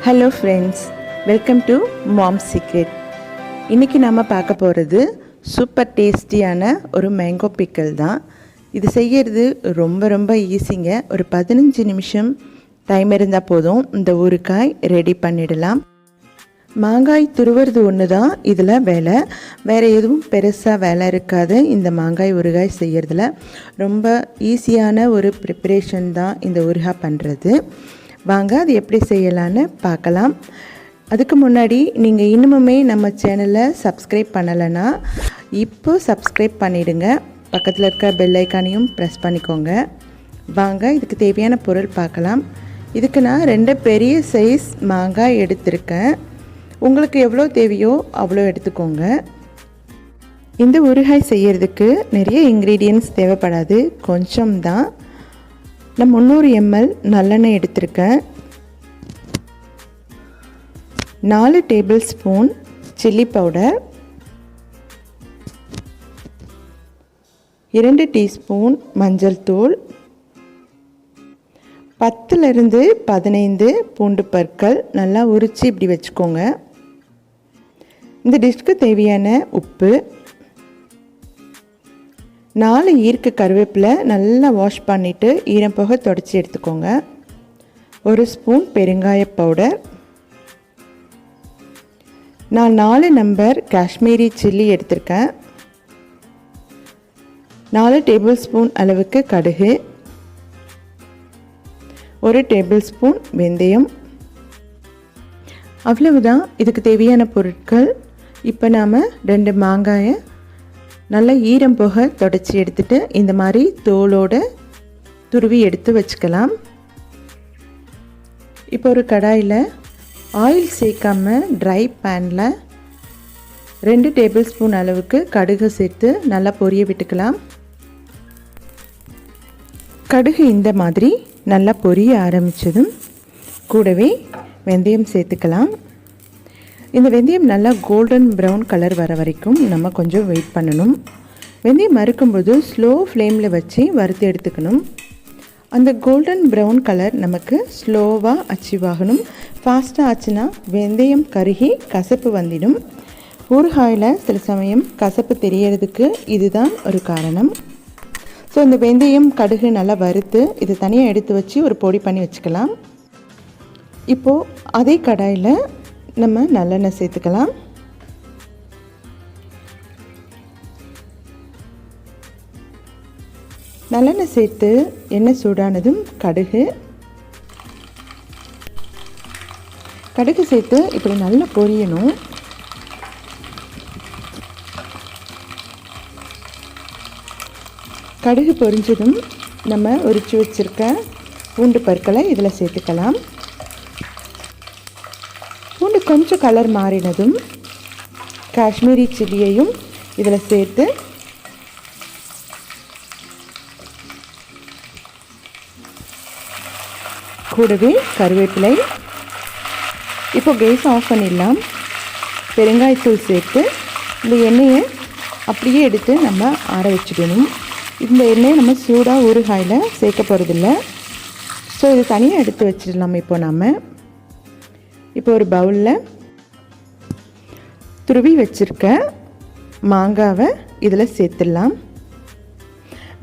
Hello friends, welcome to mom secret. இன்றைக்கி நம்ம பார்க்க போகிறது சூப்பர் டேஸ்டியான ஒரு மேங்கோ பிக்கல் தான். இது செய்கிறது ரொம்ப ஈஸிங்க. ஒரு 15 நிமிஷம் டைம் இருந்தால் போதும் இந்த ஊறுகாய் ரெடி பண்ணிடலாம். மாங்காய் துருவுறது ஒன்று தான் இதில் வேலை, வேறு எதுவும் பெருசாக வேலை இருக்காது. இந்த மாங்காய் ஊறுகாய் செய்கிறதுல ரொம்ப ஈஸியான ஒரு ப்ரிப்பரேஷன் தான் இந்த ஊறுகாய் பண்ணுறது. வாங்க அது எப்படி செய்யலான்னு பார்க்கலாம். அதுக்கு முன்னாடி நீங்கள் இன்னுமுமே நம்ம சேனலை சப்ஸ்கிரைப் பண்ணலைன்னா இப்போ சப்ஸ்கிரைப் பண்ணிவிடுங்க. பக்கத்தில் இருக்க பெல் ஐக்கானையும் ப்ரெஸ் பண்ணிக்கோங்க. வாங்க இதுக்கு தேவையான பொருள் பார்க்கலாம். இதுக்கு நான் 2 பெரிய சைஸ் மாங்காய் எடுத்திருக்கேன். உங்களுக்கு எவ்வளோ தேவையோ அவ்வளோ எடுத்துக்கோங்க. இந்த ஊறுகாய் செய்கிறதுக்கு நிறைய இன்க்ரீடியன்ட்ஸ் தேவைப்படாது, கொஞ்சம் தான். நான் 300 ml நல்லெண்ணெய் எடுத்திருக்கேன். 4 table spoon chilli powder, 2 teaspoon மஞ்சள் தூள், 10லிருந்து 15 பூண்டு பற்கள் நல்லா உரித்து இப்படி வச்சுக்கோங்க. இந்த டிஷ்க்கு தேவையான உப்பு, 4 ஈர்க்க கருவேப்பிலை நல்லா வாஷ் பண்ணிவிட்டு ஈரம் போக தொடச்சி எடுத்துக்கோங்க. 1 ஸ்பூன் பெருங்காய பவுடர், நான் 4 நம்பர் காஷ்மீரி சில்லி எடுத்திருக்கேன். 4 டேபிள் ஸ்பூன் அளவுக்கு கடுகு, 1 டேபிள் ஸ்பூன் வெந்தயம். அவ்வளவுதான் இதுக்கு தேவையான பொருட்கள். இப்போ நாம் 2 மாங்காயை நல்லா ஈரம் போக தொடச்சி எடுத்துட்டு இந்த மாதிரி தோலோடு துருவி எடுத்து வச்சுக்கலாம். இப்போ ஒரு கடாயில் ஆயில் சேர்க்காம ட்ரை பேனில் 2 டேபிள் ஸ்பூன் அளவுக்கு கடுகு சேர்த்து நல்லா பொரிய விட்டுக்கலாம். கடுகு இந்த மாதிரி நல்லா பொரிய ஆரம்பித்ததும் கூடவே வெந்தயம் சேர்த்துக்கலாம். இந்த வெந்தயம் நல்லா கோல்டன் ப்ரௌன் கலர் வர வரைக்கும் நம்ம கொஞ்சம் வெயிட் பண்ணணும். வெந்தயம் மறுக்கும்போது ஸ்லோ ஃப்ளேமில் வச்சு வறுத்து எடுத்துக்கணும். அந்த கோல்டன் ப்ரௌன் கலர் நமக்கு ஸ்லோவாக அச்சீவ் ஆகணும். ஃபாஸ்ட்டாக ஆச்சுன்னா வெந்தயம் கருகி கசப்பு வந்துடும். ஊறுகாயில் சில சமயம் கசப்பு தெரியறதுக்கு இதுதான் ஒரு காரணம். ஸோ இந்த வெந்தயம் கடுகு நல்லா வறுத்து இது தனியாக எடுத்து வச்சு ஒரு பொடி பண்ணி வச்சுக்கலாம். இப்போது அதே கடாயில் நம்ம நல்லெண்ணெய் சேர்த்துக்கலாம். நல்லெண்ணெய் சேர்த்து எண்ணெய் சூடானதும் கடுகு சேர்த்து இப்படி நல்லா பொரியணும். கடுகு பொரிஞ்சதும் நம்ம உரித்து வச்சுருக்க பூண்டு பற்களை இதில் சேர்த்துக்கலாம். பூண்டு கொஞ்சம் கலர் மாறினதும் காஷ்மீரி சில்லியையும் இதில் சேர்த்து கூடவே கருவேப்பிலை. இப்போ கேஸ் ஆஃப் பண்ணிடலாம். பெருங்காயத்தூள் சேர்த்து இந்த எண்ணெயை அப்படியே எடுத்து நம்ம ஆற வச்சுக்கணும். இந்த எண்ணெயை நம்ம சூடாக ஊறுகாயில் சேர்க்க போகிறதில்ல. ஸோ இது தனியாக எடுத்து வச்சிடலாம். இப்போ ஒரு பவுலில் துருவி வச்சுருக்க மாங்காவை இதில் சேர்த்துடலாம்.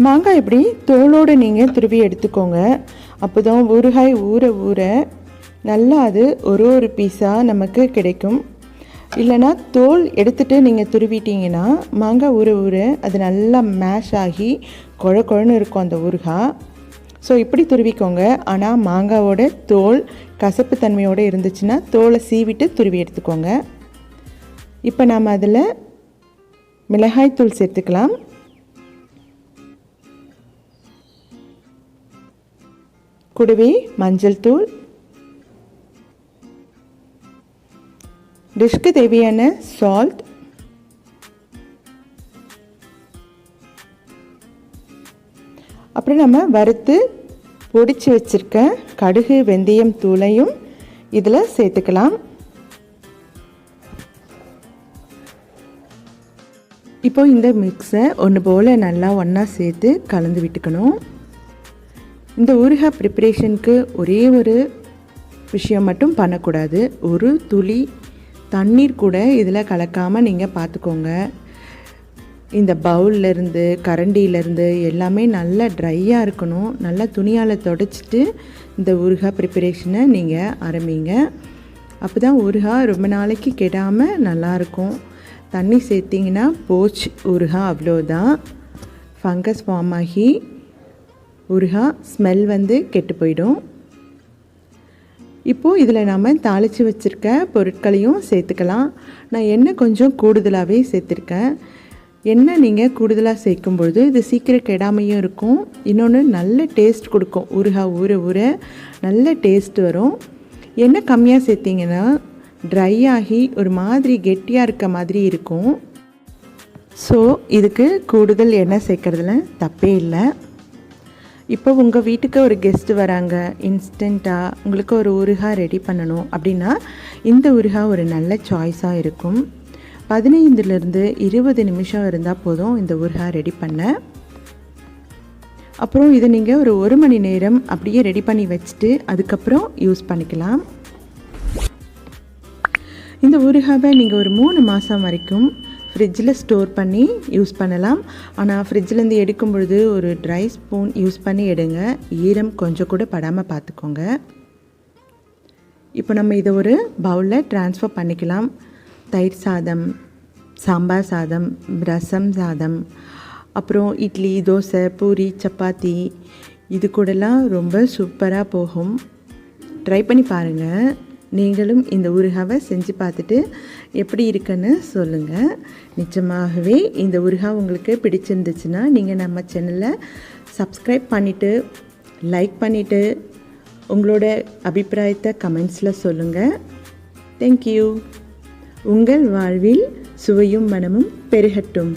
மாங்காய் இப்படி தோலோடு நீங்கள் துருவி எடுத்துக்கோங்க. அப்போ தான் ஊறுகாய் ஊற நல்லா அது ஒரு பீஸாக நமக்கு கிடைக்கும். இல்லைனா தோல் எடுத்துகிட்டு நீங்கள் துருவிட்டிங்கன்னா மாங்காய் ஊற அது நல்லா மேஷ் ஆகி குழன்னு இருக்கும் அந்த ஊறுகாய். ஸோ இப்படி துருவிக்கோங்க. ஆனால் மாங்காவோட தோல் கசப்பு தன்மையோடு இருந்துச்சுன்னா தோலை சீவிட்டு துருவி எடுத்துக்கோங்க. இப்போ நாம் அதில் மிளகாய்த்தூள் சேர்த்துக்கலாம். கூடவே மஞ்சள் தூள், டிஷ்க்கு தேவையான சால்ட், அப்புறம் நம்ம வறுத்து பொடிச்சு வச்சுருக்க கடுகு வெந்தயம் தூளையும் இதில் சேர்த்துக்கலாம். இப்போ இந்த மிக்ஸை ஒன்று போல் நல்லா ஒன்றா சேர்த்து கலந்து விட்டுக்கணும். இந்த ஊறுகாய் ப்ரிப்பரேஷனுக்கு ஒரே ஒரு விஷயம் மட்டும் பண்ணக்கூடாது. ஒரு துளி தண்ணீர் கூட இதில் கலக்காமல் நீங்கள் பார்த்துக்கோங்க. இந்த பவுல்லேருந்து கரண்டியிலேருந்து எல்லாமே நல்லா ட்ரையாக இருக்கணும். நல்லா துணியால் துடைச்சிட்டு இந்த ஊறுகாய் ப்ரிப்பரேஷனை நீங்கள் ஆரம்பிங்க. அப்போ தான் ஊறுகாய் ரொம்ப நாளைக்கு கெடாமல் நல்லாயிருக்கும். தண்ணி சேர்த்திங்கன்னா போச்சு ஊறுகாய், அவ்வளோதான். ஃபங்கஸ் ஃபார்ம் ஆகி ஊறுகாய் ஸ்மெல் கெட்டு போயிடும். இப்போது இதில் நம்ம தாளித்து வச்சுருக்க பொருட்களையும் சேர்த்துக்கலாம். நான் எண்ணெய் கொஞ்சம் கூடுதலாகவே சேர்த்துருக்கேன். எண்ணெய் நீங்கள் கூடுதலாக சேர்க்கும்பொழுது இது சீக்கிரம் கெடாமையும் இருக்கும். இன்னொன்று நல்ல டேஸ்ட் கொடுக்கும். ஊறுகாய் ஊற ஊற நல்ல டேஸ்ட் வரும். எண்ணெய் கம்மியாக சேர்த்திங்கன்னா ட்ரை ஆகி ஒரு மாதிரி கெட்டியாக இருக்க மாதிரி இருக்கும். ஸோ இதுக்கு கூடுதல் எண்ணெய் சேர்க்குறதுல தப்பே இல்லை. இப்போ உங்கள் வீட்டுக்கு ஒரு கெஸ்ட்டு வராங்க, இன்ஸ்டண்ட்டாக உங்களுக்கு ஒரு ஊறுகாய் ரெடி பண்ணணும் அப்படின்னா இந்த ஊறுகாய் ஒரு நல்ல சாய்ஸாக இருக்கும். 15லேருந்து 20 நிமிஷம் இருந்தால் போதும் இந்த ஊறுகாய் ரெடி பண்ண. அப்புறம் இதை நீங்கள் ஒரு 1 மணி நேரம் அப்படியே ரெடி பண்ணி வச்சுட்டு அதுக்கப்புறம் யூஸ் பண்ணிக்கலாம். இந்த ஊறுகாவை நீங்கள் ஒரு 3 மாதம் வரைக்கும் ஃப்ரிட்ஜில் ஸ்டோர் பண்ணி யூஸ் பண்ணலாம். ஆனால் ஃப்ரிட்ஜிலேருந்து எடுக்கும் பொழுது ஒரு ட்ரை ஸ்பூன் யூஸ் பண்ணி எடுங்க. ஈரம் கொஞ்சம் கூட படாமல் பார்த்துக்கோங்க. இப்போ நம்ம இதை ஒரு பவுலில் ட்ரான்ஸ்ஃபர் பண்ணிக்கலாம். தயிர் சாதம், சாம்பார் சாதம், ரசம் சாதம், அப்புறம் இட்லி, தோசை, பூரி, சப்பாத்தி இது கூடலாம் ரொம்ப சூப்பராக போகும். ட்ரை பண்ணி பாருங்கள். நீங்களும் இந்த ஊறுகாவை செஞ்சு பார்த்துட்டு எப்படி இருக்குன்னு சொல்லுங்கள். நிஜமாகவே இந்த ஊறுகாய் உங்களுக்கு பிடிச்சிருந்துச்சுன்னா நீங்கள் நம்ம சேனலை சப்ஸ்கிரைப் பண்ணிவிட்டு லைக் பண்ணிவிட்டு உங்களோட அபிப்பிராயத்தை கமெண்ட்ஸில் சொல்லுங்கள். தேங்க்யூ. உங்கள் வாழ்வில் சுவையும் மனமும் பெருகட்டும்.